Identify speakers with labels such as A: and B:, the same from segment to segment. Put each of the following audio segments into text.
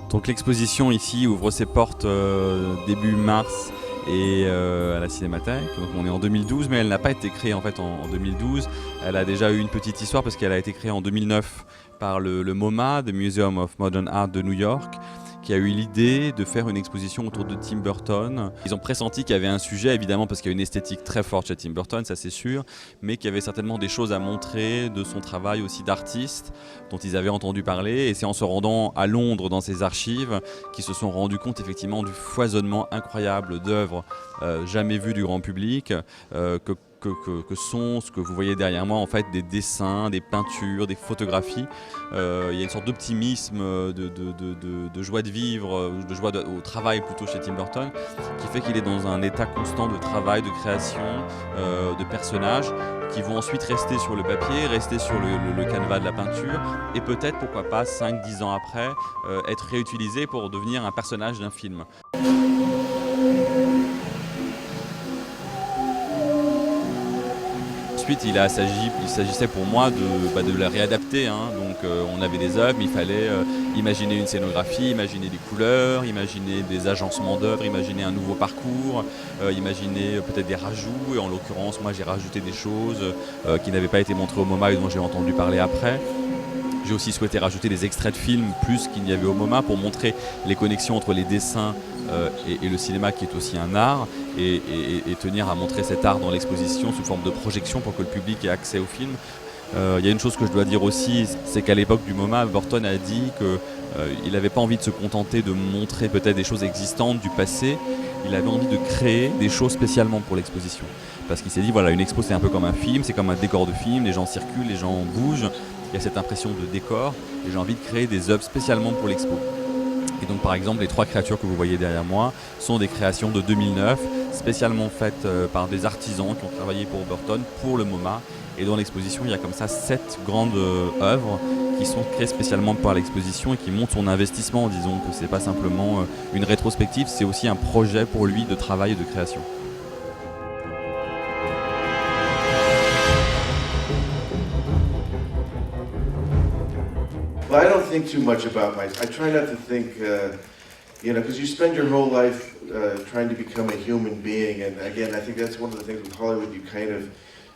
A: Donc l'exposition ici ouvre ses portes début mars et à la Cinémathèque. Donc on est en 2012, mais elle n'a pas été créée en fait en 2012. Elle a déjà eu une petite histoire parce qu'elle a été créée en 2009 par le MoMA, The Museum of Modern Art de New York, qui a eu l'idée de faire une exposition autour de Tim Burton. Ils ont pressenti qu'il y avait un sujet, évidemment, parce qu'il y a une esthétique très forte chez Tim Burton, ça c'est sûr, mais qu'il y avait certainement des choses à montrer de son travail aussi d'artiste, dont ils avaient entendu parler. Et c'est en se rendant à Londres dans ses archives qu'ils se sont rendus compte effectivement du foisonnement incroyable d'œuvres jamais vues du grand public, que sont ce que vous voyez derrière moi, en fait, des dessins, des peintures, des photographies. Il y a une sorte d'optimisme, de joie de vivre, de joie au travail plutôt chez Tim Burton, qui fait qu'il est dans un état constant de travail, de création, de personnages qui vont ensuite rester sur le papier, rester sur le canevas de la peinture, et peut-être, pourquoi pas, 5-10 ans après, être réutilisés pour devenir un personnage d'un film. Ensuite, il s'agissait pour moi de la réadapter. Donc on avait des œuvres, mais il fallait imaginer une scénographie, imaginer des couleurs, imaginer des agencements d'œuvres, imaginer un nouveau parcours, imaginer peut-être des rajouts. Et en l'occurrence, moi j'ai rajouté des choses qui n'avaient pas été montrées au MoMA et dont j'ai entendu parler après. J'ai aussi souhaité rajouter des extraits de films plus qu'il n'y avait au MoMA pour montrer les connexions entre les dessins et le cinéma, qui est aussi un art, et tenir à montrer cet art dans l'exposition sous forme de projection pour que le public ait accès au film. Il y a une chose que je dois dire aussi, c'est qu'à l'époque du MoMA, Burton a dit qu'il n'avait pas envie de se contenter de montrer peut-être des choses existantes du passé, il avait envie de créer des choses spécialement pour l'exposition. Parce qu'il s'est dit, voilà, une expo c'est un peu comme un film, c'est comme un décor de film, les gens circulent, les gens bougent, il y a cette impression de décor, et j'ai envie de créer des œuvres spécialement pour l'expo. Et donc par exemple, les 3 créatures que vous voyez derrière moi sont des créations de 2009, spécialement faites par des artisans qui ont travaillé pour Burton, pour le MoMA. Et dans l'exposition, il y a comme ça 7 grandes œuvres qui sont créées spécialement par l'exposition et qui montrent son investissement. Disons que c'est pas simplement une rétrospective, c'est aussi un projet pour lui de travail et de création.
B: Well, I don't think too much about I try not to think, because you spend your whole life trying to become a human being, and again, I think that's one of the things with Hollywood.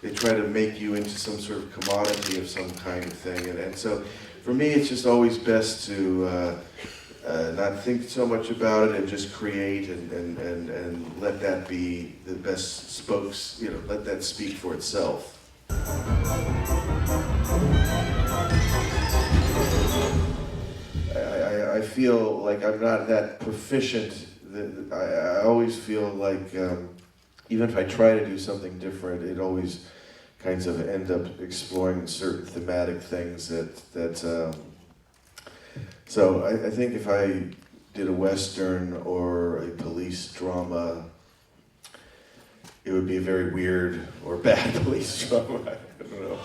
B: They try to make you into some sort of commodity of some kind of thing, and so for me, it's just always best to not think so much about it and just create and let that be the best spokes. Let that speak for itself. I feel like I'm not that proficient. I always feel like even if I try to do something different, it always kinds of end up exploring certain thematic things so I think if I did a Western or a police drama, it would be a very weird or bad police drama. I don't know.